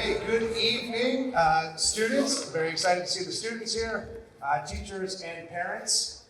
Okay, good evening, students. Very excited to see the students here, teachers and parents.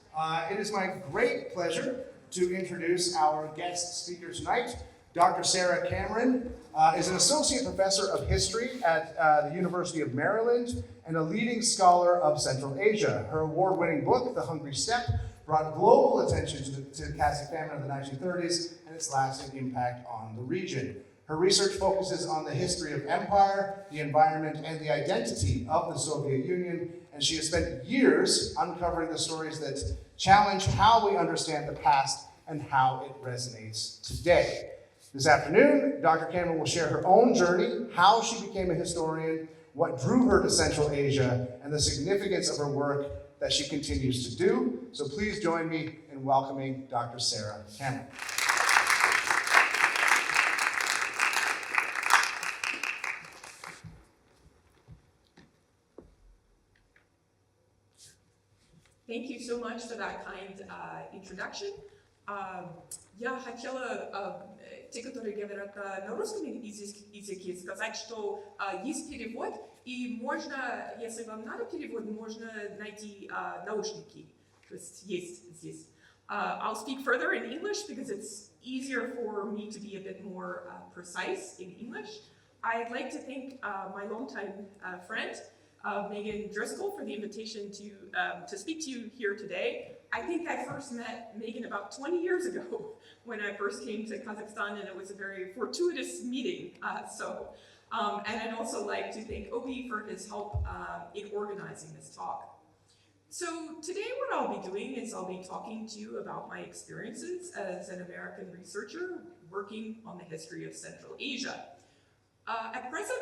It is my great pleasure to introduce our guest speaker tonight. Dr. Sarah Cameron is an associate professor of history at the University of Maryland and a leading scholar of Central Asia. Her award-winning book, The Hungry Steppe, brought global attention to the Kazakhstan Famine of the 1930s and its lasting impact on the region. Her research focuses on the history of empire, the environment, and the identity of the Soviet Union, and she has spent years uncovering the stories that challenge how we understand the past and how it resonates today. This afternoon, Dr. Cameron will share her own journey, how she became a historian, what drew her to Central Asia, and the significance of her work that she continues to do. So please join me in welcoming Dr. Sarah Cameron. Thank you so much for that kind introduction. Я хотела те, которые говорят на русском языке, сказать, что есть перевод, и можно, если вам надо перевод, можно найти наушники. То есть здесь. I'll speak further in English because it's easier for me to be a bit more precise in English. I'd like to thank my longtime friend, Megan Driscoll, for the invitation to speak to you here today. I think I first met Megan about 20 years ago when I first came to Kazakhstan, and it was a very fortuitous meeting. And I'd also like to thank Obi for his help in organizing this talk. So today what I'll be doing is I'll be talking to you about my experiences as an American researcher working on the history of Central Asia. At present,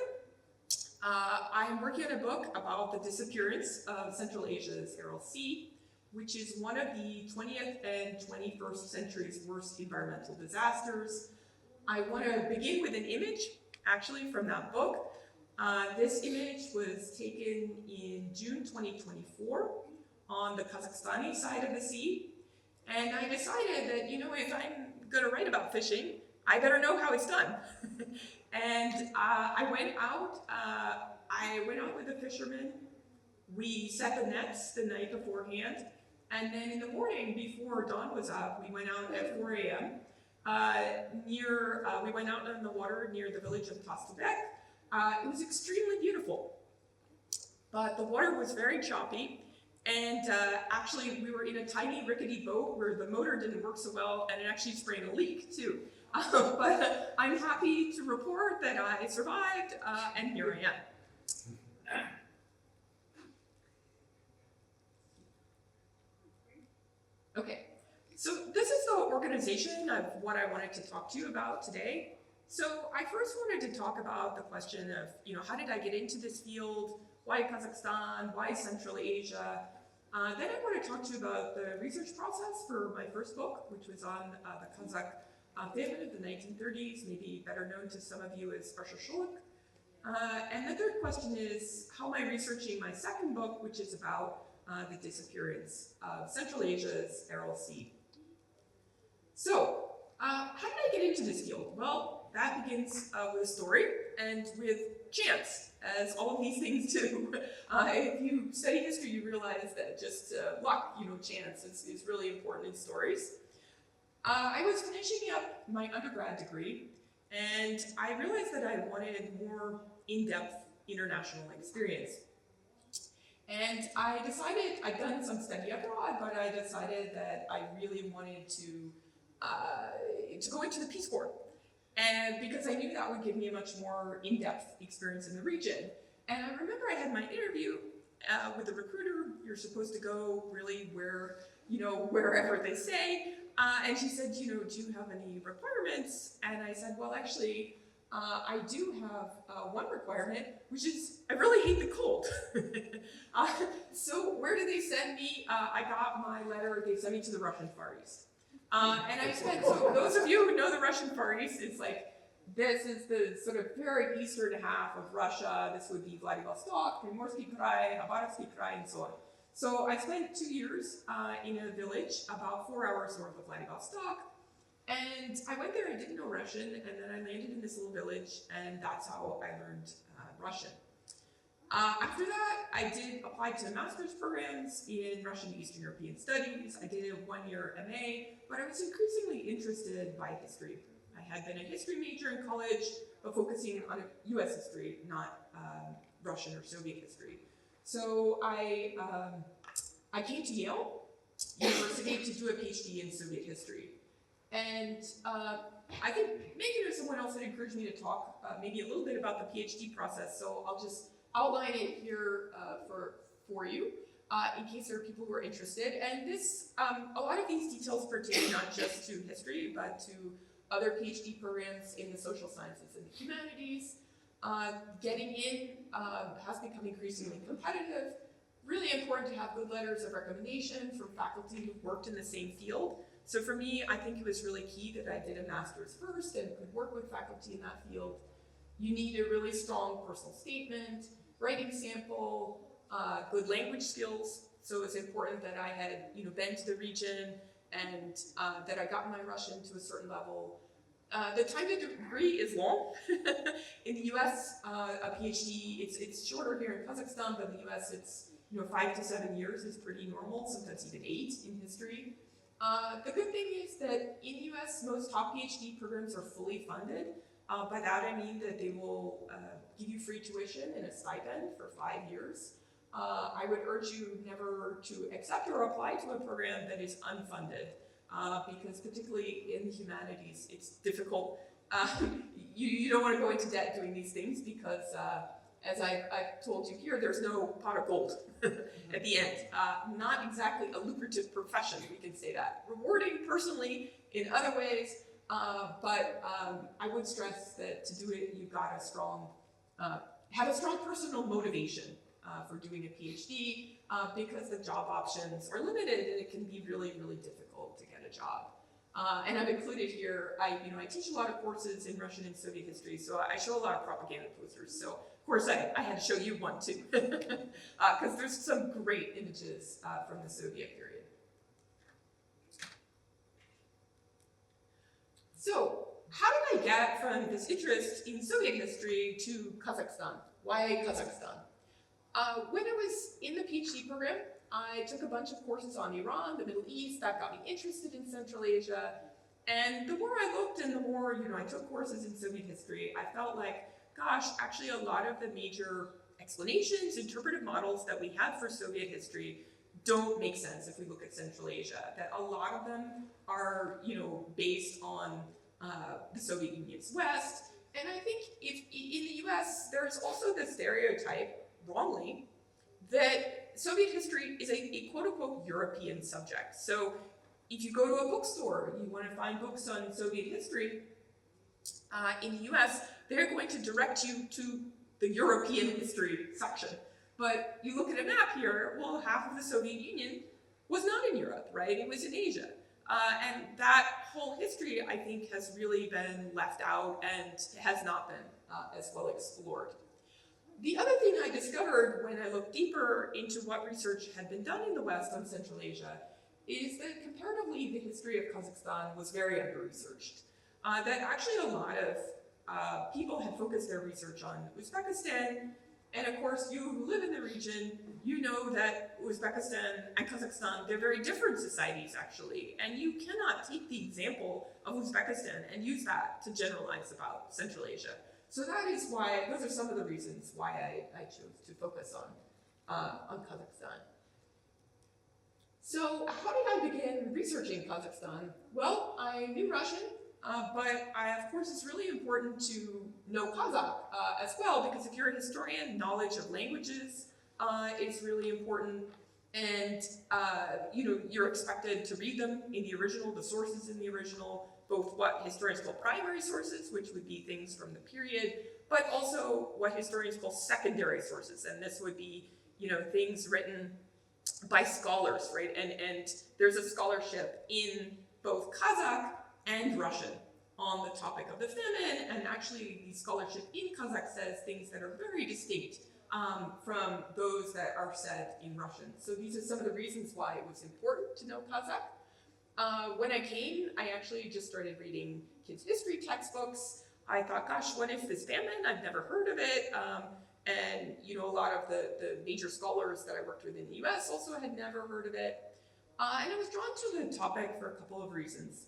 I'm working on a book about the disappearance of Central Asia's Aral Sea, which is one of the 20th and 21st century's worst environmental disasters. I want to begin with an image, actually, from that book. This image was taken in June 2024 on the Kazakhstani side of the sea. And I decided that, you know, if I'm going to write about fishing, I better know how it's done. And I went out with a fisherman. We set the nets the night beforehand. And then in the morning, before dawn was up, we went out at 4 a.m. We went out in the water near the village of Tastebek. It was extremely beautiful, but the water was very choppy. And actually, we were in a tiny rickety boat where the motor didn't work so well, and it actually sprayed a leak too. But I'm happy to report that I survived, and here I am. Okay, so this is the organization of what I wanted to talk to you about today. So I first wanted to talk about the question of, you know, how did I get into this field? Why Kazakhstan? Why Central Asia? Then I want to talk to you about the research process for my first book, which was on the Kazakh Famine of the 1930s, maybe better known to some of you as Arsha. And the third question is, how am I researching my second book, which is about the disappearance of Central Asia's Aral Sea. So, how did I get into this field? Well, that begins with a story and with chance, as all of these things do. If you study history, you realize that just luck, you know, chance is really important in stories. I was finishing up my undergrad degree, and I realized that I wanted more in-depth international experience. And I decided, I'd done some study abroad, but I decided that I really wanted to go into the Peace Corps. And because I knew that would give me a much more in-depth experience in the region. And I remember I had my interview with the recruiter. You're supposed to go really wherever they say. And she said, you know, do you have any requirements? And I said, well, actually, I do have one requirement, which is I really hate the cold. So where did they send me? I got my letter, they sent me to the Russian Far East. And I spent, so those of you who know the Russian Far East, it's like, this is the sort of very eastern half of Russia. This would be Vladivostok, Primorsky Krai, Khabarovsky Krai, and so on. So I spent 2 years in a village about 4 hours north of Vladivostok. And I went there, I didn't know Russian, and then I landed in this little village, and that's how I learned Russian. After that, I did apply to master's programs in Russian and Eastern European Studies. I did a one-year MA, but I was increasingly interested by history. I had been a history major in college, but focusing on US history, not Russian or Soviet history. So I came to Yale University to do a PhD in Soviet history. And I think Megan or someone else had encouraged me to talk maybe a little bit about the PhD process, so I'll just outline it here for you in case there are people who are interested. And this, a lot of these details pertain not just to history, but to other PhD programs in the social sciences and the humanities. Getting in has become increasingly competitive. Really important to have good letters of recommendation from faculty who've worked in the same field. So for me, I think it was really key that I did a master's first and could work with faculty in that field. You need a really strong personal statement, writing sample, good language skills. So it's important that I had been to the region and that I got my Russian to a certain level. The time to degree is long. In the US, a PhD, it's shorter here in Kazakhstan, but in the US it's 5 to 7 years is pretty normal, sometimes even 8 in history. The good thing is that in the US, most top PhD programs are fully funded. By that I mean that they will give you free tuition and a stipend for 5 years. I would urge you never to accept or apply to a program that is unfunded, because particularly in the humanities, it's difficult. You don't want to go into debt doing these things because, as I've told you here, there's no pot of gold at the end. Not exactly a lucrative profession, we can say that. Rewarding personally in other ways, but I would stress that to do it, you've got have a strong personal motivation for doing a PhD, because the job options are limited and it can be really, really difficult to get a job. And I've included here, I teach a lot of courses in Russian and Soviet history, so I show a lot of propaganda posters. So of course I had to show you one too, because there's some great images from the Soviet period. So how did I get from this interest in Soviet history to Kazakhstan? Why Kazakhstan? When I was in the PhD program, I took a bunch of courses on Iran, the Middle East. That got me interested in Central Asia. And the more I looked and the more I took courses in Soviet history, I felt like, gosh, actually a lot of the major explanations, interpretive models that we have for Soviet history don't make sense if we look at Central Asia. That a lot of them are based on the Soviet Union's West. And I think if in the US, there's also the stereotype, wrongly, that Soviet history is a quote-unquote European subject. So if you go to a bookstore, you want to find books on Soviet history, in the US, they're going to direct you to the European history section. But you look at a map here, well, half of the Soviet Union was not in Europe, right? It was in Asia. And that whole history, I think, has really been left out and has not been as well explored. The other thing I discovered when I looked deeper into what research had been done in the West on Central Asia is that comparatively the history of Kazakhstan was very under-researched. That actually a lot of people had focused their research on Uzbekistan, and of course you who live in the region, you know that Uzbekistan and Kazakhstan, they're very different societies actually, and you cannot take the example of Uzbekistan and use that to generalize about Central Asia. So that is why, those are some of the reasons why I chose to focus on Kazakhstan. So how did I begin researching Kazakhstan? Well, I knew Russian, but of course it's really important to know Kazakh as well, because if you're a historian, knowledge of languages is really important. And you're expected to read them in the original, the sources in the original, both what historians call primary sources, which would be things from the period, but also what historians call secondary sources. And this would be, things written by scholars, right? And there's a scholarship in both Kazakh and Russian on the topic of the famine, and actually the scholarship in Kazakh says things that are very distinct from those that are said in Russian. So these are some of the reasons why it was important to know Kazakh. When I came, I actually just started reading kids' history textbooks. I thought, gosh, what is this famine? I've never heard of it. And a lot of the major scholars that I worked with in the US also had never heard of it. And I was drawn to the topic for a couple of reasons.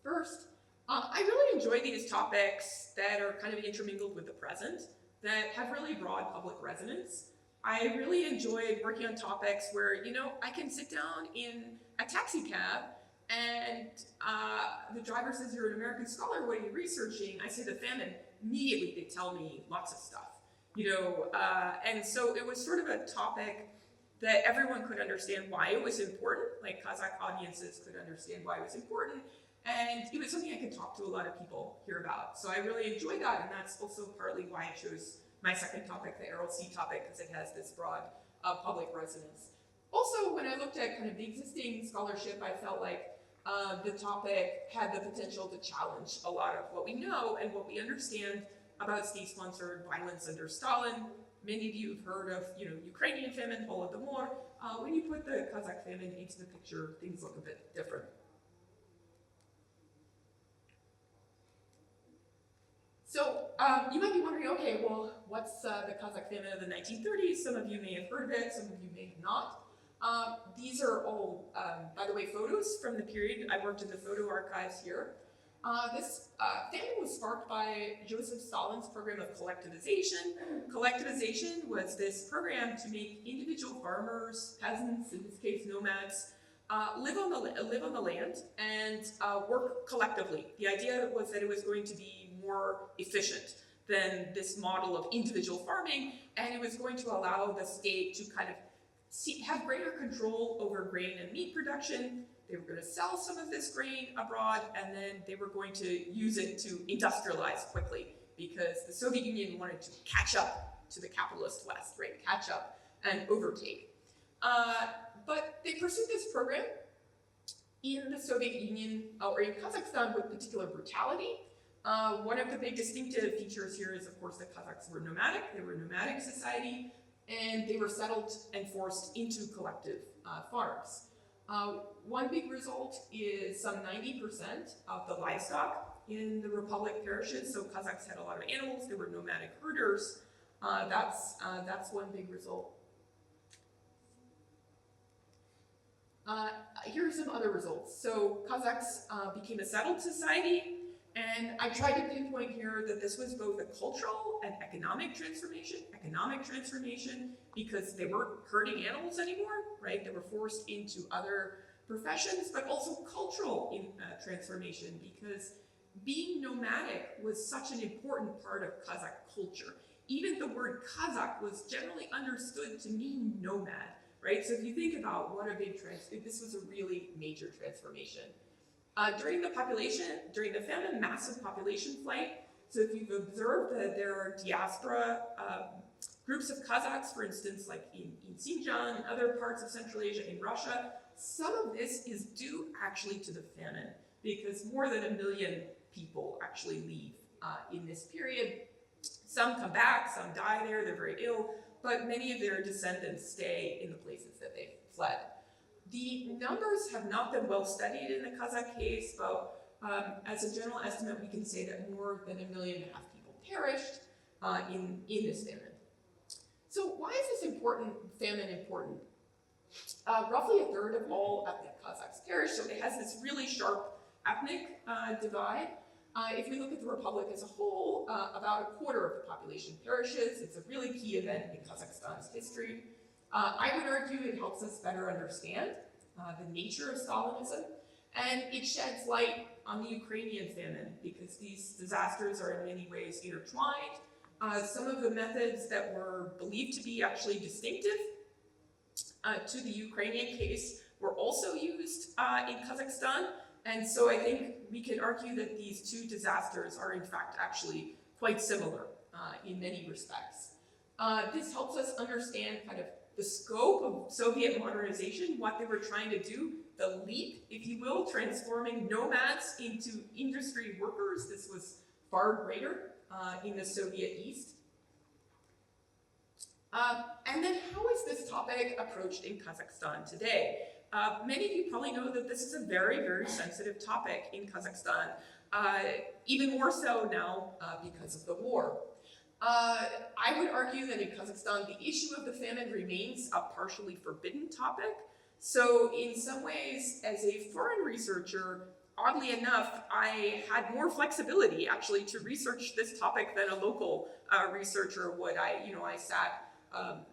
First, I really enjoy these topics that are kind of intermingled with the present, that have really broad public resonance. I really enjoyed working on topics where, I can sit down in a taxi cab and the driver says, you're an American scholar, what are you researching? I say the famine. Immediately they tell me lots of stuff, and so it was sort of a topic that everyone could understand why it was important, like Kazakh audiences could understand why it was important, and it was something I could talk to a lot of people here about. So I really enjoyed that, and that's also partly why I chose my second topic, the Aral Sea topic, because it has this broad public resonance. Also, when I looked at kind of the existing scholarship, I felt like the topic had the potential to challenge a lot of what we know and what we understand about state-sponsored violence under Stalin. Many of you have heard of, Ukrainian famine, Holodomor. When you put the Kazakh famine into the picture, things look a bit different. So you might be wondering, okay, well, what's the Kazakh famine of the 1930s? Some of you may have heard of it, some of you may have not. These are all, by the way, photos from the period. I worked in the photo archives here. This famine was sparked by Joseph Stalin's program of collectivization. Collectivization was this program to make individual farmers, peasants, in this case nomads, live on the land and work collectively. The idea was that it was going to be more efficient than this model of individual farming, and it was going to allow the state to kind of have greater control over grain and meat production. They were going to sell some of this grain abroad, and then they were going to use it to industrialize quickly, because the Soviet Union wanted to catch up to the capitalist West, right? Catch up and overtake. But they pursued this program in the Soviet Union, or in Kazakhstan, with particular brutality. One of the big distinctive features here is, of course, the Kazakhs were nomadic. They were a nomadic society, and they were settled and forced into collective farms. One big result is some 90% of the livestock in the Republic perishes. So Kazakhs had a lot of animals. They were nomadic herders. That's one big result. Here are some other results. So Kazakhs became a settled society, and I tried to pinpoint here that this was both a cultural and economic transformation. Economic transformation because they weren't herding animals anymore, right? They were forced into other professions, but also cultural transformation, because being nomadic was such an important part of Kazakh culture. Even the word Kazakh was generally understood to mean nomad, right? So if you think about what a big this was a really major transformation. During the famine, massive population flight. So if you've observed that there are diaspora groups of Kazakhs, for instance, like in Xinjiang and other parts of Central Asia, in Russia, some of this is due actually to the famine, because more than 1 million people actually leave in this period. Some come back, some die there, they're very ill, but many of their descendants stay in the places that they fled. The numbers have not been well studied in the Kazakh case, but as a general estimate, we can say that more than 1.5 million people perished in this famine. So why is this famine important? Roughly a third of all ethnic Kazakhs perished, so it has this really sharp ethnic divide. If we look at the Republic as a whole, about a quarter of the population perishes. It's a really key event in Kazakhstan's history. I would argue it helps us better understand the nature of Stalinism, and it sheds light on the Ukrainian famine, because these disasters are in many ways intertwined. Some of the methods that were believed to be actually distinctive to the Ukrainian case were also used in Kazakhstan, and so I think we can argue that these two disasters are in fact actually quite similar in many respects. This helps us understand kind of the scope of Soviet modernization, what they were trying to do, the leap, if you will, transforming nomads into industry workers. This was far greater in the Soviet East. And then how is this topic approached in Kazakhstan today? many of you probably know that this is a very, very sensitive topic in Kazakhstan, even more so now because of the war. I would argue that in Kazakhstan, the issue of the famine remains a partially forbidden topic. So in some ways, as a foreign researcher, oddly enough, I had more flexibility actually to research this topic than a local researcher would. I sat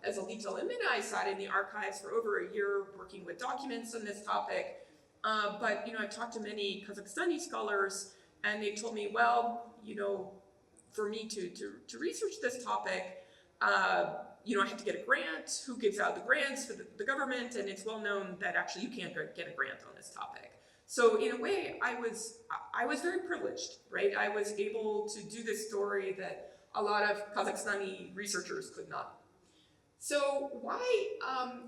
as a Little Immin, I sat in the archives for over a year working with documents on this topic. But I've talked to many Kazakhstani scholars, and they told me, well, for me to research this topic, I have to get a grant. Who gives out the grants for the government? And it's well known that actually you can't get a grant on this topic. So in a way, I was very privileged, right? I was able to do this story that a lot of Kazakhstani researchers could not. So why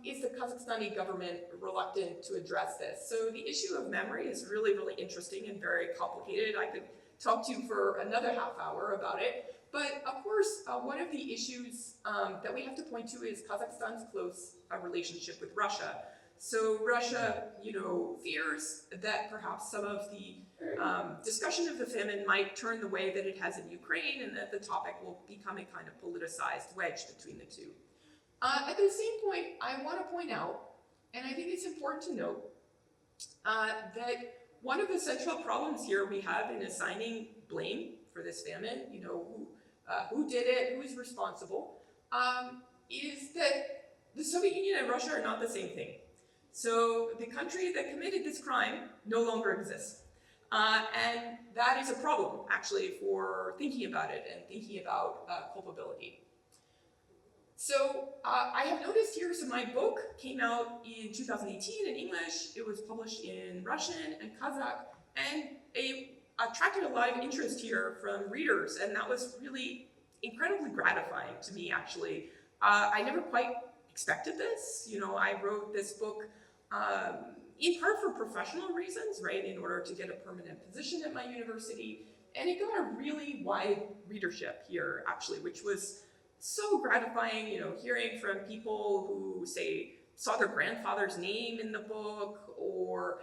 is the Kazakhstani government reluctant to address this? So the issue of memory is really, really interesting and very complicated. I could talk to you for another half hour about it. But of course, one of the issues that we have to point to is Kazakhstan's close relationship with Russia. So Russia, fears that perhaps some of the discussion of the famine might turn the way that it has in Ukraine, and that the topic will become a kind of politicized wedge between the two. At the same point, I want to point out, and I think it's important to note, that one of the central problems here we have in assigning blame for this famine, who did it, who's responsible, is that the Soviet Union and Russia are not the same thing. So the country that committed this crime no longer exists. And that is a problem, actually, for thinking about it and thinking about culpability. So I have noticed here, so my book came out in 2018 in English. It was published in Russian and Kazakh, and it attracted a lot of interest here from readers, and that was really incredibly gratifying to me, actually. I never quite expected this. I wrote this book in part for professional reasons, right, in order to get a permanent position at my university, and it got a really wide readership here, actually, which was so gratifying, hearing from people who, say, saw their grandfather's name in the book, or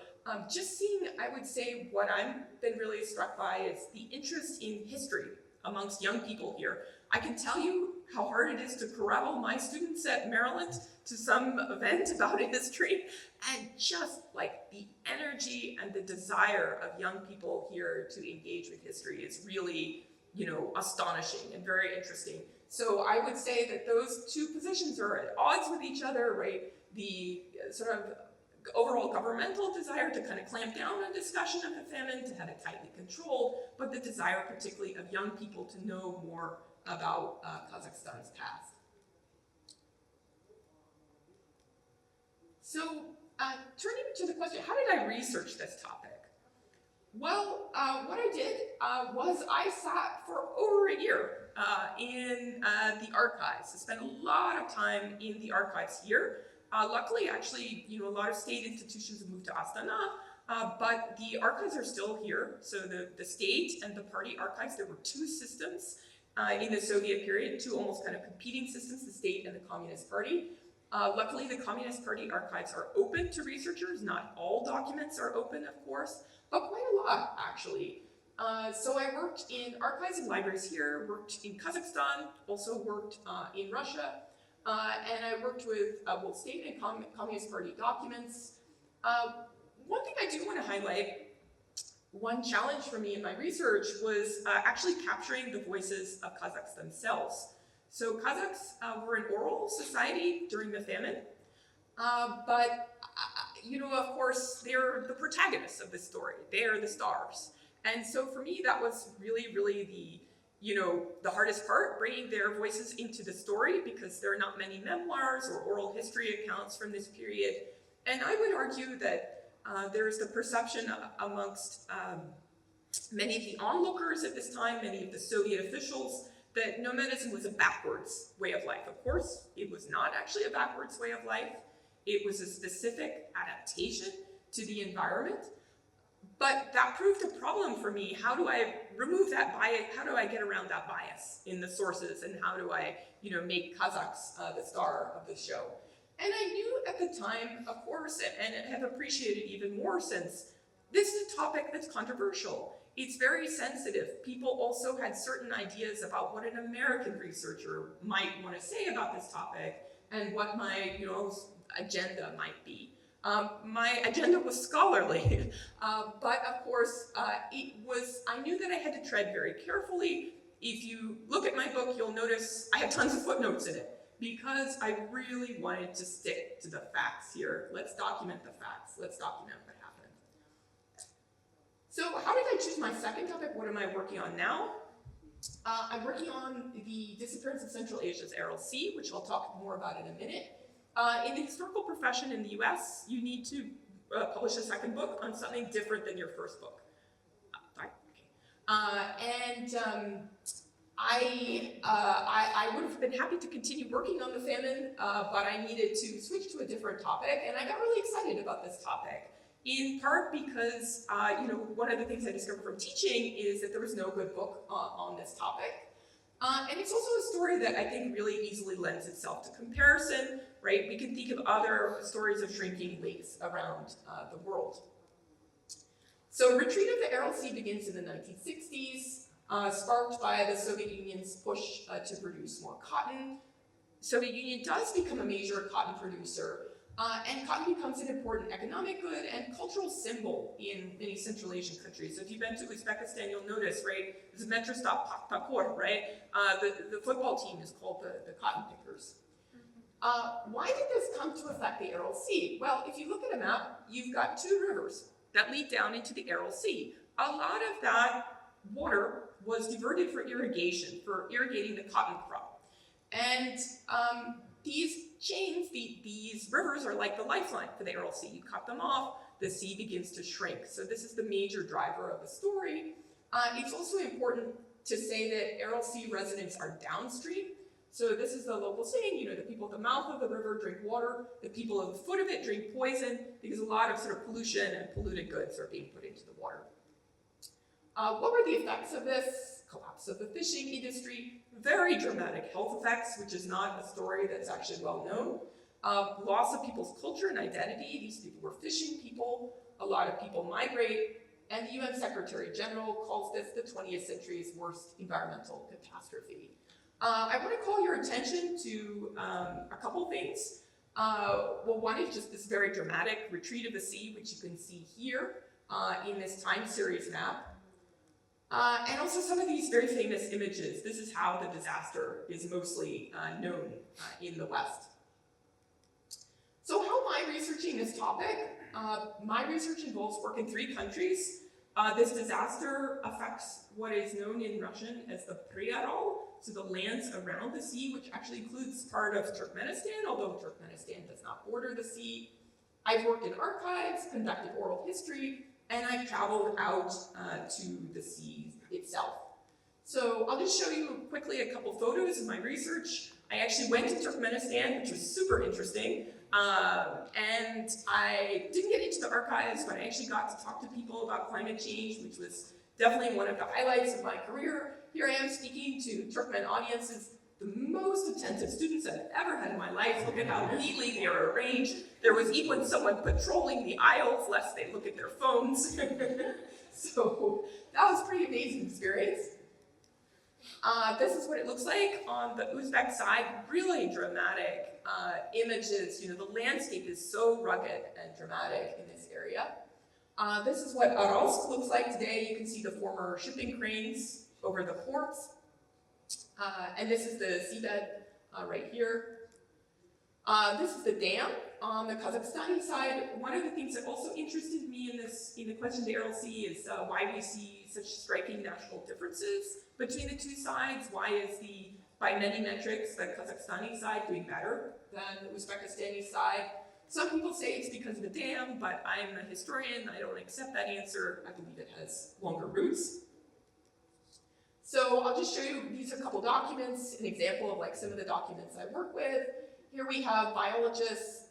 just seeing, I would say, what I've been really struck by is the interest in history amongst young people here. I can tell you how hard it is to corral my students at Maryland to some event about history, and just like the energy and the desire of young people here to engage with history is really, astonishing and very interesting. So I would say that those two positions are at odds with each other, right? The sort of overall governmental desire to kind of clamp down on discussion of the famine, to have it tightly controlled, but the desire particularly of young people to know more about Kazakhstan's past. So turning to the question, how did I research this topic? Well, what I did was I sat for over a year in the archives. I spent a lot of time in the archives here. Luckily, actually, a lot of state institutions have moved to Astana, but the archives are still here. So the state and the party archives, there were two systems in the Soviet period, two almost kind of competing systems, the state and the Communist Party. Luckily, the Communist Party archives are open to researchers. Not all documents are open, of course, but quite a lot, actually. So I worked in archives and libraries here, worked in Kazakhstan, also worked in Russia, and I worked with both state and Communist Party documents. One thing I do want to highlight, one challenge for me in my research was actually capturing the voices of Kazakhs themselves. So Kazakhs were an oral society during the famine, but of course, they're the protagonists of this story. They are the stars. And so for me, that was really, really the hardest part, bringing their voices into the story, because there are not many memoirs or oral history accounts from this period. And I would argue that there is the perception amongst many of the onlookers at this time, many of the Soviet officials, that nomadism was a backwards way of life. Of course, it was not actually a backwards way of life. It was a specific adaptation to the environment. But that proved a problem for me. How do I remove that bias? How do I get around that bias in the sources? And how do I, make Kazakhs the star of the show? And I knew at the time, of course, and have appreciated even more since, this is a topic that's controversial. It's very sensitive. People also had certain ideas about what an American researcher might want to say about this topic and what my agenda might be. My agenda was scholarly, but of course, I knew that I had to tread very carefully. If you look at my book, you'll notice I have tons of footnotes in it because I really wanted to stick to the facts here. Let's document the facts. Let's document what happened. So how did I choose my second topic? What am I working on now? I'm working on the disappearance of Central Asia's Aral Sea, which I'll talk more about in a minute. In the historical profession in the US, you need to publish a second book on something different than your first book. I would have been happy to continue working on the famine, but I needed to switch to a different topic, and I got really excited about this topic. In part because, one of the things I discovered from teaching is that there was no good book on this topic. And it's also a story that I think really easily lends itself to comparison, right? We can think of other stories of shrinking lakes around the world. So retreat of the Aral Sea begins in the 1960s, sparked by the Soviet Union's push to produce more cotton. Soviet Union does become a major cotton producer, and cotton becomes an important economic good and cultural symbol in many Central Asian countries. So if you've been to Uzbekistan, you'll notice, right, there's a metro stop, Pakor, right? The football team is called the Cotton Pickers. Why did this come to affect the Aral Sea? Well, if you look at a map, you've got two rivers that lead down into the Aral Sea. A lot of that water was diverted for irrigation, for irrigating the cotton crop. And these chains, these rivers are like the lifeline for the Aral Sea. You cut them off, the sea begins to shrink. So this is the major driver of the story. It's also important to say that Aral Sea residents are downstream. So this is the local saying, the people at the mouth of the river drink water, the people at the foot of it drink poison, because a lot of sort of pollution and polluted goods are being put into the water. What were the effects of this? Collapse of the fishing industry, very dramatic health effects, which is not a story that's actually well known. Loss of people's culture and identity. These people were fishing people. A lot of people migrate. And the UN Secretary General calls this the 20th century's worst environmental catastrophe. I want to call your attention to a couple things. Well, one is just this very dramatic retreat of the sea, which you can see here in this time series map. And also some of these very famous images. This is how the disaster is mostly known in the West. So how am I researching this topic? My research involves work in 3 countries. This disaster affects what is known in Russian as the Priaral, so the lands around the sea, which actually includes part of Turkmenistan, although Turkmenistan does not border the sea. I've worked in archives, conducted oral history, and I've traveled out to the sea itself. So I'll just show you quickly a couple photos of my research. I actually went to Turkmenistan, which was super interesting. And I didn't get into the archives, but I actually got to talk to people about climate change, which was definitely one of the highlights of my career. Here I am speaking to Turkmen audiences, the most attentive students I've ever had in my life. Look at how neatly they are arranged. There was even someone patrolling the aisles lest they look at their phones. So that was a pretty amazing experience. This is what it looks like on the Uzbek side. Really dramatic images. The landscape is so rugged and dramatic in this area. This is what Aralsk looks like today. You can see the former shipping cranes over the ports. And this is the seabed right here. This is the dam on the Kazakhstani side. One of the things that also interested me in the question of the Aral Sea is why we see such striking national differences between the two sides. Why is by many metrics, the Kazakhstani side doing better than the Uzbekistani side? Some people say it's because of the dam, but I'm a historian. I don't accept that answer. I believe it has longer roots. So I'll just show you, these are a couple documents, an example of some of the documents I work with. Here we have biologists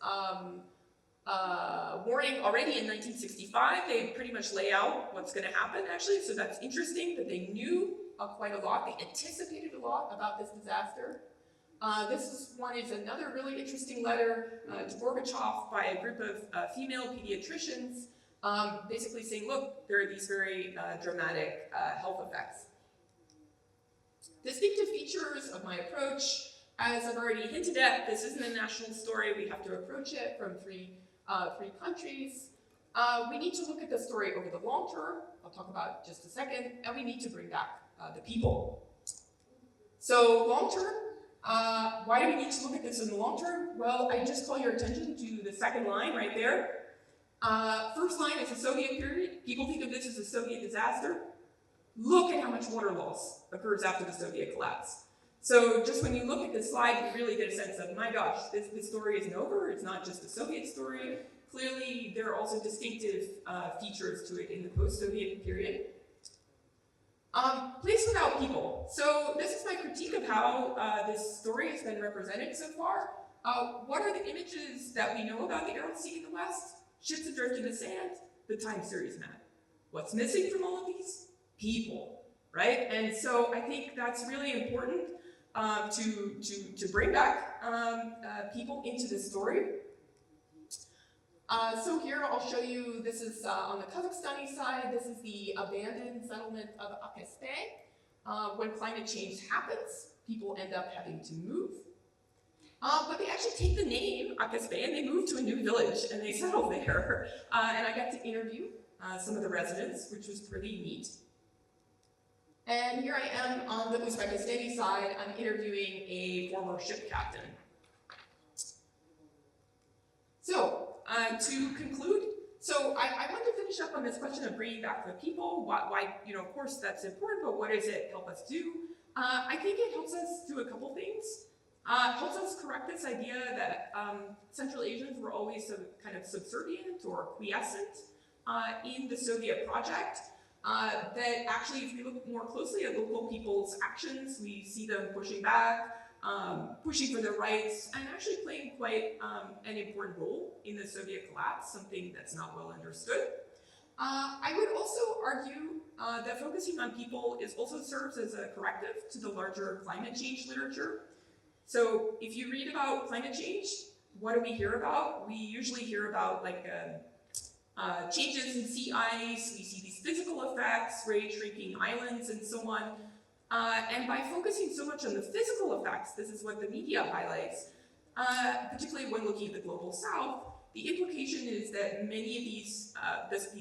warning already in 1965. They pretty much lay out what's going to happen, actually, so that's interesting that they knew quite a lot. They anticipated a lot about this disaster. This one is another really interesting letter to Gorbachev by a group of female pediatricians, basically saying, look, there are these very dramatic health effects. Distinctive features of my approach, as I've already hinted at, this isn't a national story. We have to approach it from three countries. We need to look at the story over the long term. I'll talk about it in just a second. And we need to bring back the people. So long term, why do we need to look at this in the long term? Well, I just call your attention to the second line right there. First line is the Soviet period. People think of this as a Soviet disaster. Look at how much water loss occurs after the Soviet collapse. So just when you look at this slide, you really get a sense of, my gosh, this story isn't over. It's not just a Soviet story. Clearly, there are also distinctive features to it in the post-Soviet period. Place without people. So this is my critique of how this story has been represented so far. What are the images that we know about the Aral Sea in the West? Ships adrift in the sand, the time series map. What's missing from all of these? People, right? And so I think that's really important to bring back people into the story. So here I'll show you, this is on the Kazakhstani side, this is the abandoned settlement of Akespe. When climate change happens, people end up having to move. But they actually take the name Akespe and they move to a new village and they settle there. And I got to interview some of the residents, which was pretty neat. And here I am on the Uzbekistani side, I'm interviewing a former ship captain. So, to conclude, so I want to finish up on this question of bringing back the people. Why, you know, of course that's important, but what does it help us do? I think it helps us do a couple things. Helps us correct this idea that Central Asians were always kind of subservient or quiescent in the Soviet project. That actually, if we look more closely at local people's actions, we see them pushing back, pushing for their rights, and actually playing quite an important role in the Soviet collapse, something that's not well understood. I would also argue that focusing on people also serves as a corrective to the larger climate change literature. So if you read about climate change, what do we hear about? We usually hear about like changes in sea ice, we see these physical effects, rate shrinking islands, and so on. And by focusing so much on the physical effects, this is what the media highlights, particularly when looking at the global south, the implication is that many of these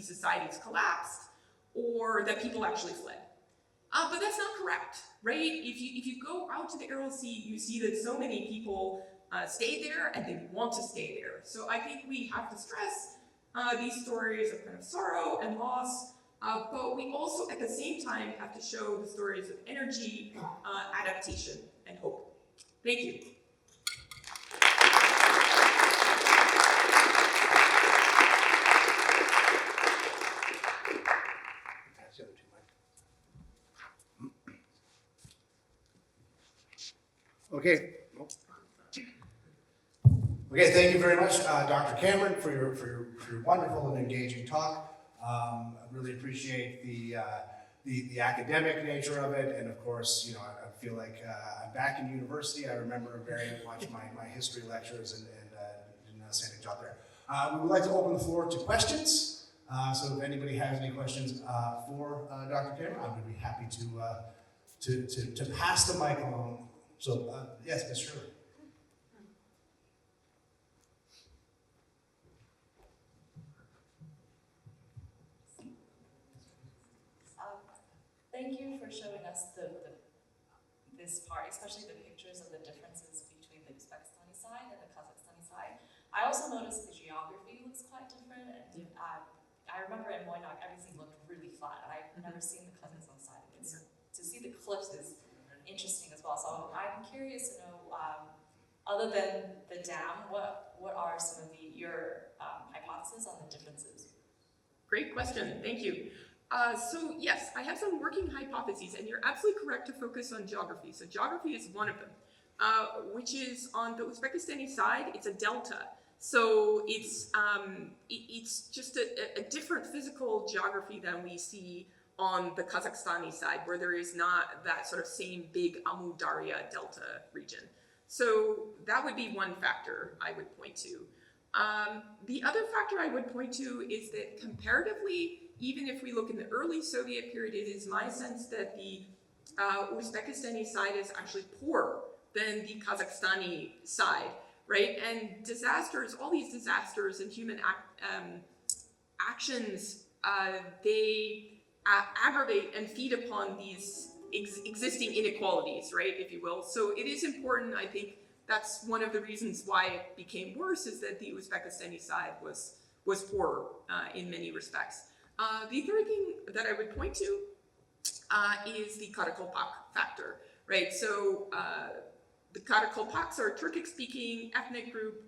societies collapsed, or that people actually fled. But that's not correct, right? If you go out to the Aral Sea, you see that so many people stay there and they want to stay there. So I think we have to stress these stories of kind of sorrow and loss, but we also at the same time have to show the stories of energy, adaptation, and hope. Thank you. Okay. Okay, thank you very much, Dr. Cameron, for your wonderful and engaging talk. I really appreciate the academic nature of it, and of course, you know, I feel like I'm back in university. I remember very much my history lectures and did an outstanding job there. We would like to open the floor to questions. So if anybody has any questions for Dr. Cameron, I would be happy to pass the mic along. So yes, Ms. Shirley. Thank you for showing us this part, especially the pictures of the differences between the Uzbekistani side and the Kazakhstani side. I also noticed the geography looks quite different. And, I remember in Moynock, everything looked really flat. I've never seen the Kazakhstan side. To see the cliffs is interesting as well. So I'm curious to know, other than the dam, what are some of your hypotheses on the differences? Great question, thank you. So yes, I have some working hypotheses, and you're absolutely correct to focus on geography. So geography is one of them, which is on the Uzbekistani side, it's a delta. So it's just a different physical geography than we see on the Kazakhstani side, where there is not that sort of same big Amu Darya delta region. So that would be one factor I would point to. The other factor I would point to is that comparatively, even if we look in the early Soviet period, it is my sense that the Uzbekistani side is actually poorer than the Kazakhstani side, right? And disasters, all these disasters and human actions, they aggravate and feed upon these existing inequalities, right, if you will. So it is important, I think that's one of the reasons why it became worse, is that the Uzbekistani side was poorer in many respects. The third thing that I would point to is the Karakalpak factor, right? So the Karakalpaks are a Turkic-speaking ethnic group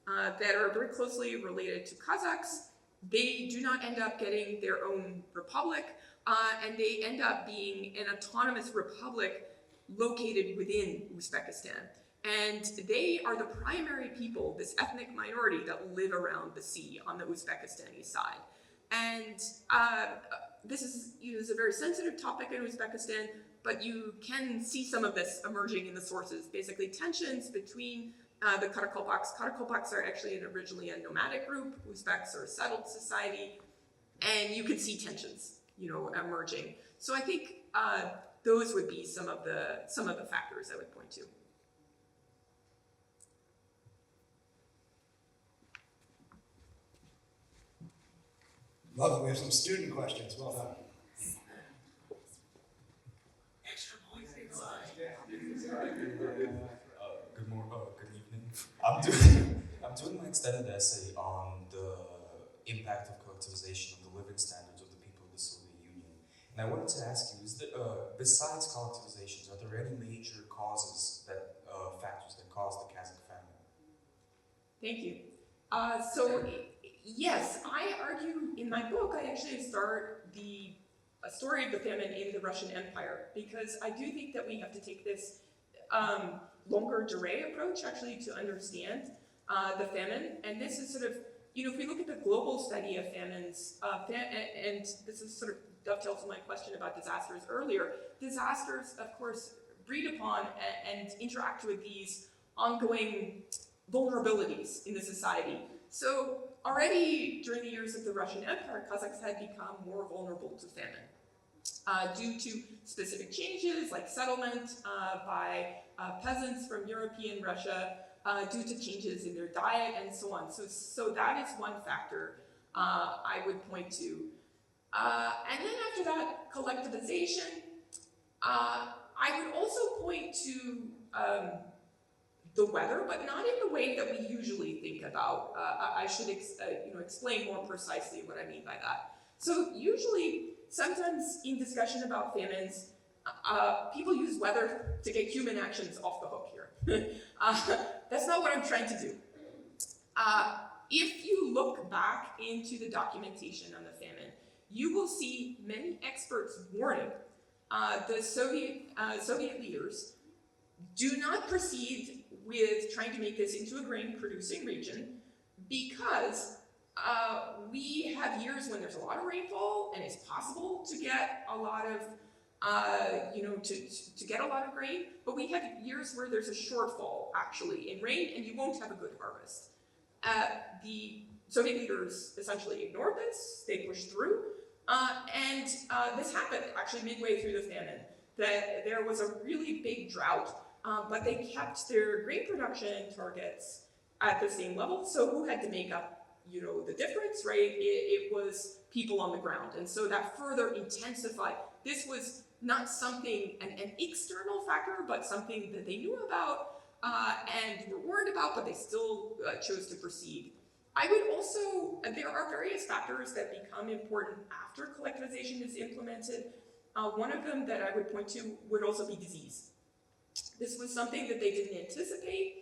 that are very closely related to Kazakhs. They do not end up getting their own republic, and they end up being an autonomous republic located within Uzbekistan. And they are the primary people, this ethnic minority, that live around the sea on the Uzbekistani side. And this is a very sensitive topic in Uzbekistan, but you can see some of this emerging in the sources. Basically, tensions between the Karakalpaks. Karakalpaks are actually originally a nomadic group. Uzbeks are a settled society, and you can see tensions, emerging. So I think those would be some of the factors I would point to. Love it. We have some student questions. Well done. Good morning. Good evening. I'm doing my extended essay on the impact of collectivization on the living standards of the people of the Soviet Union, and I wanted to ask you: is there, besides collectivizations, are there any major causes factors that cause the Kazakh famine? Thank you. So yes, I argue in my book, I actually start a story of the famine in the Russian Empire, because I do think that we have to take this longer durée approach actually to understand the famine. And this is sort of, if we look at the global study of famines, and this is sort of dovetails with my question about disasters earlier, disasters, of course, breed upon and interact with these ongoing vulnerabilities in the society. So already during the years of the Russian Empire, Kazakhs had become more vulnerable to famine due to specific changes like settlement by peasants from European Russia, due to changes in their diet and so on. So that is one factor I would point to. And then after that, collectivization. I would also point to the weather, but not in the way that we usually think about. I should explain more precisely what I mean by that. So usually, sometimes in discussion about famines, people use weather to get human actions off the hook here. That's not what I'm trying to do. If you look back into the documentation on the famine, you will see many experts warning the Soviet leaders, do not proceed with trying to make this into a grain-producing region, because we have years when there's a lot of rainfall and it's possible to get a lot of, to get a lot of grain, but we have years where there's a shortfall actually in rain and you won't have a good harvest. The Soviet leaders essentially ignored this, they pushed through, and this happened actually midway through the famine. That there was a really big drought, but they kept their grain production targets at the same level. So who had to make up, the difference, right? It was people on the ground, and so that further intensified. This was not something, an external factor, but something that they knew about and were worried about, but they still chose to proceed. I would also, there are various factors that become important after collectivization is implemented. One of them that I would point to would also be disease. This was something that they didn't anticipate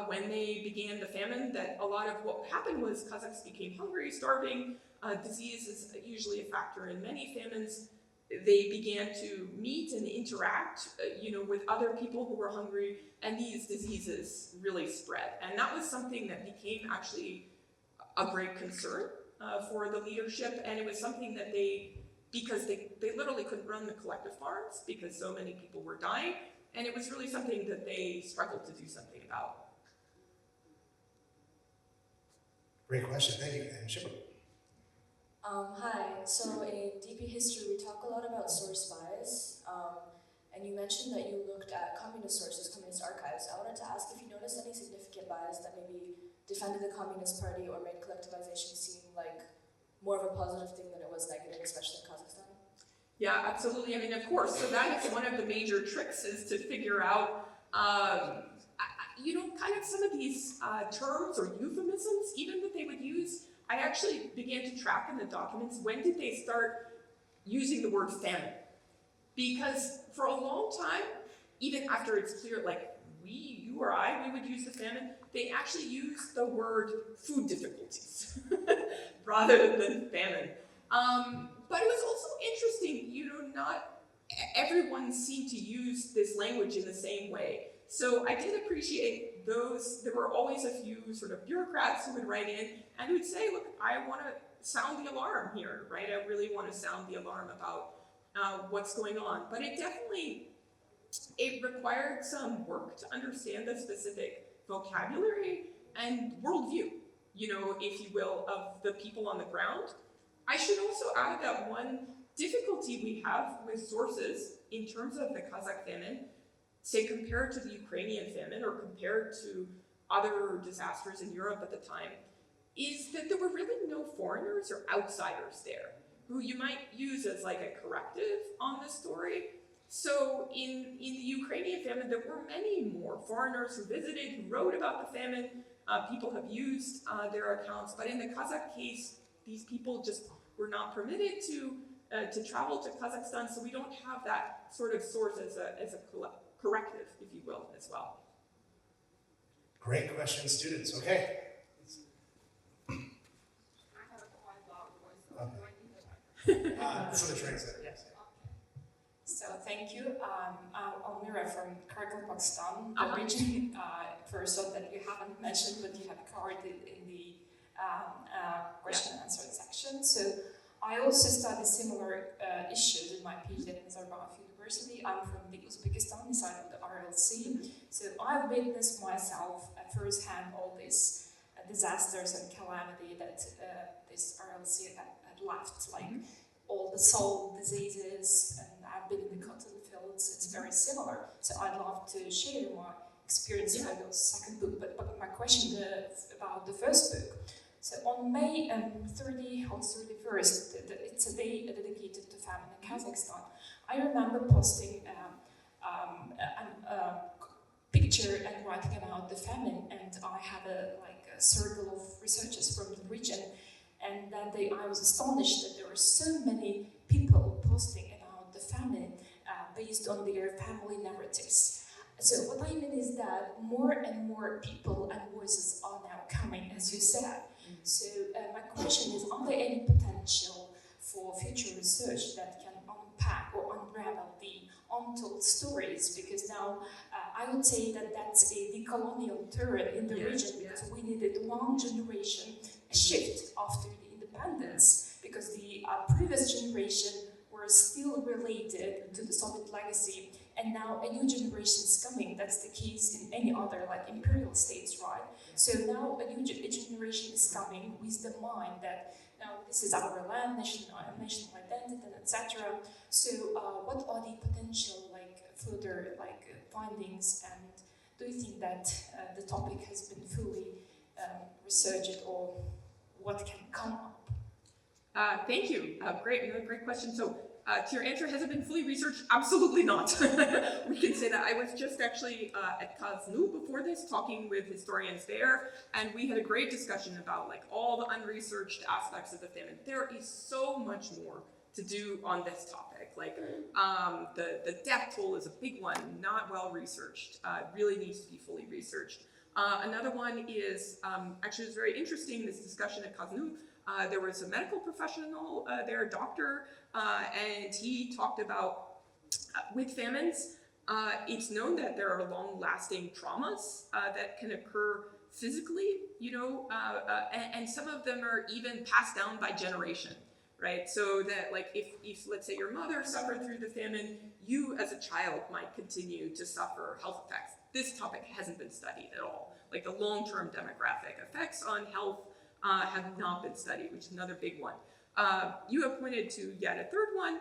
when they began the famine, that a lot of what happened was Kazakhs became hungry, starving. Disease is usually a factor in many famines. They began to meet and interact, with other people who were hungry, and these diseases really spread. And that was something that became actually a great concern for the leadership, and it was something that because they literally couldn't run the collective farms because so many people were dying, And it was really something that they struggled to do something about. Great question, thank you. And Shipper. Hi, so in DP history we talk a lot about source bias, and you mentioned that you looked at communist sources, communist archives. I wanted to ask if you noticed any significant bias that maybe defended the Communist Party or made collectivization seem like more of a positive thing than it was negative, especially in Kazakhstan? Yeah, absolutely. I mean, of course. So that is one of the major tricks, is to figure out, you know, kind of some of these terms or euphemisms even that they would use. I actually began to track in the documents, when did they start using the word famine? Because for a long time, even after it's clear, like you or I, we would use the famine, they actually used the word food difficulties rather than famine. But it was also interesting, you know, not everyone seemed to use this language in the same way. So I did appreciate those. There were always a few sort of bureaucrats who would write in and who would say, look, I want to sound the alarm here, right? I really want to sound the alarm about what's going on. But it required some work to understand the specific vocabulary and worldview, you know, if you will, of the people on the ground. I should also add that one difficulty we have with sources in terms of the Kazakh famine, say compared to the Ukrainian famine or compared to other disasters in Europe at the time, is that there were really no foreigners or outsiders there who you might use as like a corrective on the story. So in the Ukrainian famine, there were many more foreigners who visited, who wrote about the famine. People have used their accounts, but in the Kazakh case, these people just were not permitted to travel to Kazakhstan, so we don't have that sort of source as a corrective, if you will, as well. Great question, students. Okay. For the translator. Yes. So thank you. I'm Almira from Kharkiv, Pakistan, the region person that you haven't mentioned, but you have covered it in the question and answer section. So I also studied similar issues in my PhD at Nazarbayev University. I'm from the Uzbekistan side of the RLC. So I've witnessed myself firsthand all these disasters and calamity that this RLC had left, like all the soil diseases, and I've been in the cotton fields. It's very similar. So I'd love to share my experience in the second book, but my question about the first book. So on May 30 or 31st, it's a day dedicated to famine in Kazakhstan. I remember posting a picture and writing about the famine, and I had a circle of researchers from the region. And that day I was astonished that there were so many people posting about the famine based on their family narratives. So what I mean is that more and more people and voices are now coming, as you said. So my question is, are there any potential for future research that can unpack or unravel the untold stories? Because now I would say that that's a decolonial turn in the region, because we needed one generation shift after the independence, because the previous generation were still related to the Soviet legacy, and now a new generation is coming. That's the case in any other imperial states, right? So now a new generation is coming with the mind that now this is our land, national identity, etc. So what are the potential further findings, and do you think that the topic has been fully researched, or what can come up? Thank you. Another great question. So to your answer, has it been fully researched? Absolutely not. We can say that. I was just actually at KAZNU before this, talking with historians there, and we had a great discussion about all the unresearched aspects of the famine. There is so much more to do on this topic. The death toll is a big one, not well researched. Really needs to be fully researched. Another one is, actually it was very interesting, this discussion at KAZNU. There was a medical professional there, a doctor, and he talked about, with famines, it's known that there are long-lasting traumas that can occur physically, and some of them are even passed down by generation, right? So that like if let's say your mother suffered through the famine, you as a child might continue to suffer health effects. This topic hasn't been studied at all. Like the long-term demographic effects on health have not been studied, which is another big one. You have pointed to yet a third one,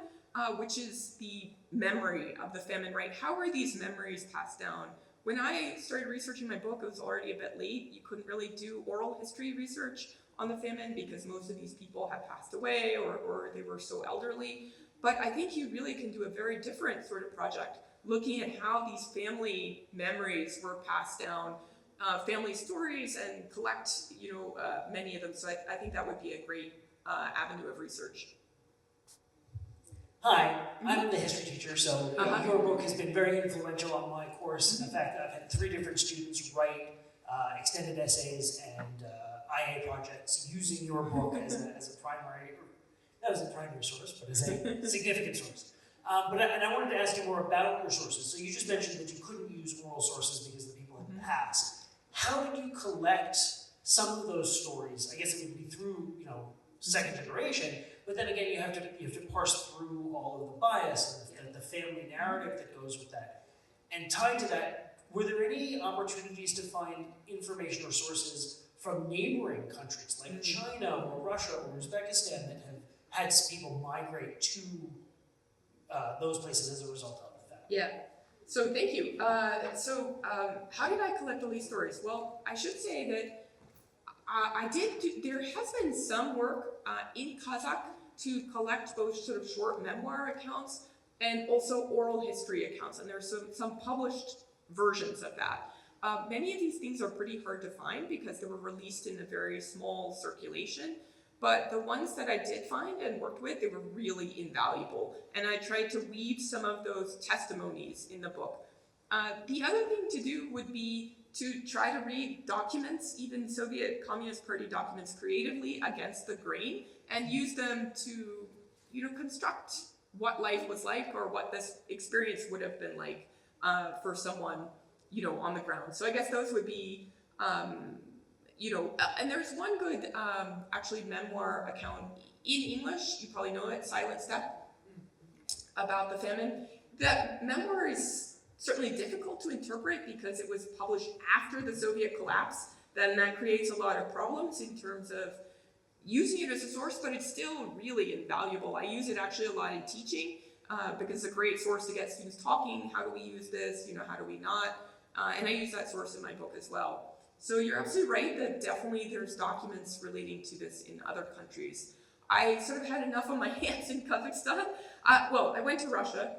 which is the memory of the famine, right? How are these memories passed down? When I started researching my book, it was already a bit late. You couldn't really do oral history research on the famine because most of these people had passed away or they were so elderly. But I think you really can do a very different sort of project, looking at how these family memories were passed down, family stories, and collect, many of them. So I think that would be a great avenue of research. Hi, I'm the history teacher, so your book has been very influential on my course. In fact, I've had 3 different students write extended essays and IA projects using your book as a primary, not as a primary source, but as a significant source. And I wanted to ask you more about your sources. So you just mentioned that you couldn't use oral sources because the people had passed. How did you collect some of those stories? I guess it would be through, second generation, but then again, you have to parse through all of the bias and the family narrative that goes with that. And tied to that, were there any opportunities to find information or sources from neighboring countries like China or Russia or Uzbekistan that have had people migrate to those places as a result of that? Yeah. So thank you. How did I collect all these stories? Well, I should say that there has been some work in Kazakh to collect both sort of short memoir accounts and also oral history accounts, and there's some published versions of that. Many of these things are pretty hard to find because they were released in a very small circulation, but the ones that I did find and worked with, they were really invaluable, and I tried to weave some of those testimonies in the book. The other thing to do would be to try to read documents, even Soviet Communist Party documents, creatively against the grain and use them to, construct what life was like or what this experience would have been like for someone, on the ground. So I guess those would be, and there's one good, actually, memoir account in English. You probably know it, Silent Step, about the famine. That memoir is certainly difficult to interpret because it was published after the Soviet collapse. Then that creates a lot of problems in terms of using it as a source, but it's still really invaluable. I use it actually a lot in teaching because it's a great source to get students talking. How do we use this? How do we not? And I use that source in my book as well. So you're absolutely right that definitely there's documents relating to this in other countries. I sort of had enough on my hands in Kazakhstan. I went to Russia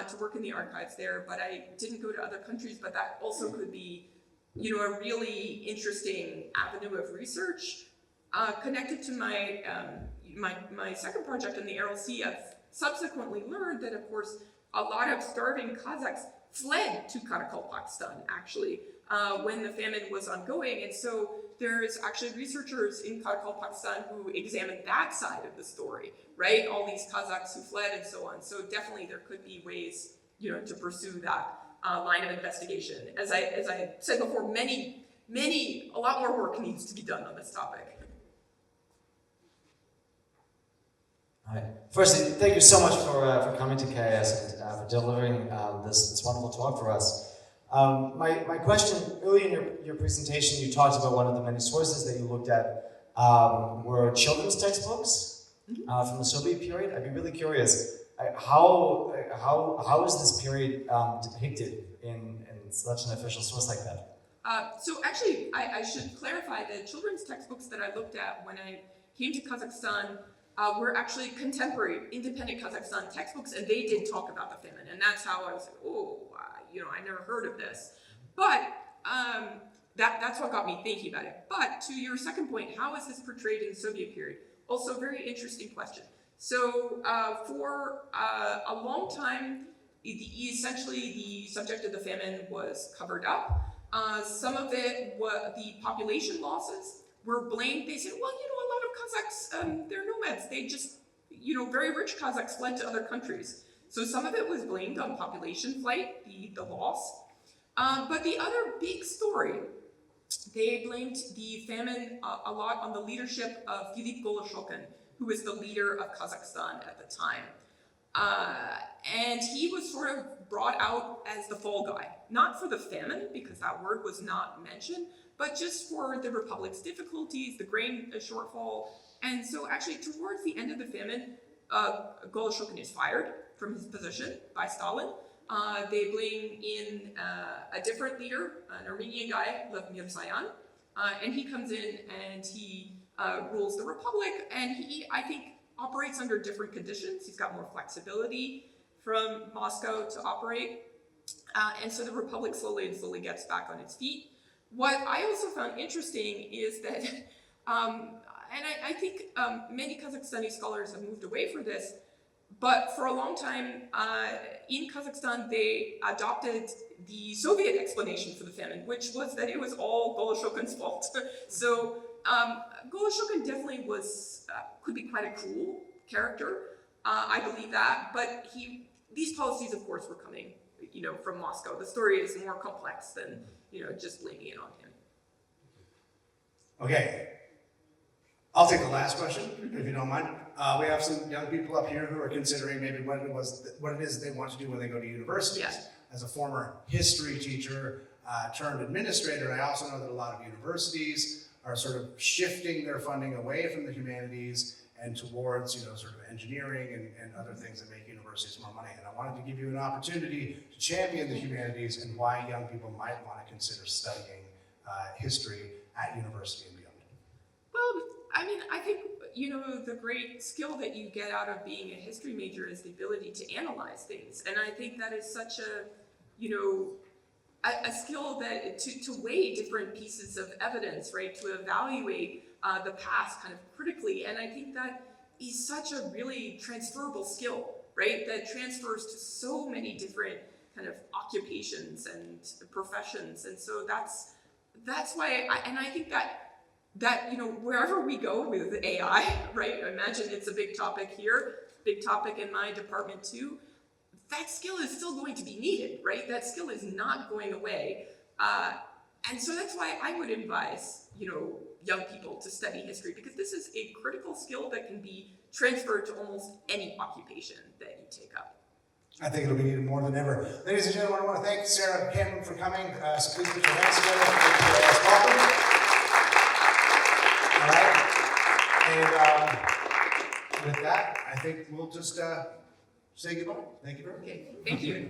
to work in the archives there, but I didn't go to other countries, but that also could be, a really interesting avenue of research. Connected to my second project in the Aral Sea, I've subsequently learned that, of course, a lot of starving Kazakhs fled to Kazakhstan, actually, when the famine was ongoing. And so there's actually researchers in Kazakhstan who examined that side of the story, right? All these Kazakhs who fled and so on. So definitely there could be ways, to pursue that line of investigation. As I said before, a lot more work needs to be done on this topic. Hi. Firstly, thank you so much for coming to KIS and for delivering this wonderful talk for us. My question, early in your presentation, you talked about one of the many sources that you looked at were children's textbooks from the Soviet period. I'd be really curious, how is this period depicted in such an official source like that? So actually, I should clarify the children's textbooks that I looked at when I came to Kazakhstan were actually contemporary, independent Kazakhstan textbooks, and they did talk about the famine, and that's how I was like, I never heard of this. But that's what got me thinking about it. But to your second point, how is this portrayed in the Soviet period? Also, very interesting question. So for a long time, essentially the subject of the famine was covered up. Some of it, the population losses were blamed. They said, well, a lot of Kazakhs, they're nomads. They just, very rich Kazakhs fled to other countries. So some of it was blamed on population flight, the loss. But the other big story, they blamed the famine a lot on the leadership of Philip Goloshokin, who was the leader of Kazakhstan at the time. And he was sort of brought out as the fall guy, not for the famine, because that word was not mentioned, but just for the republic's difficulties, the grain shortfall. And so actually towards the end of the famine, Goloshokin is fired from his position by Stalin. They bring in a different leader, an Armenian guy, Lev Mirzayan, and he comes in and he rules the republic, and he, I think, operates under different conditions. He's got more flexibility from Moscow to operate, and so the republic slowly and slowly gets back on its feet. What I also found interesting is that, and I think many Kazakhstani scholars have moved away from this, but for a long time in Kazakhstan, they adopted the Soviet explanation for the famine, which was that it was all Goloshokin's fault. So Goloshokin definitely was, could be quite a cruel character. I believe that, but these policies, of course, were coming, from Moscow. The story is more complex than, just blaming it on him. Okay, I'll take the last question, if you don't mind. We have some young people up here who are considering maybe what it is that they want to do when they go to universities. Yes. As a former history teacher turned administrator, I also know that a lot of universities are sort of shifting their funding away from the humanities and towards, sort of engineering and other things that make universities more money. And I wanted to give you an opportunity to champion the humanities and why young people might want to consider studying history at university and beyond. Well, I mean, I think, the great skill that you get out of being a history major is the ability to analyze things. And I think that is such a skill that to weigh different pieces of evidence, right? To evaluate the past kind of critically. And I think that is such a really transferable skill, right? That transfers to so many different kind of occupations and professions. And so that's why I think that wherever we go with AI, right? I imagine it's a big topic here, big topic in my department too. That skill is still going to be needed, right? That skill is not going away. And so that's why I would advise, young people to study history, because this is a critical skill that can be transferred to almost any occupation that you take up. I think it'll be needed more than ever. Ladies and gentlemen, I want to thank Sarah Kim for coming. So please put your hands together. Welcome. All right. And with that, I think we'll just say goodbye. Thank you very much. Okay, thank you.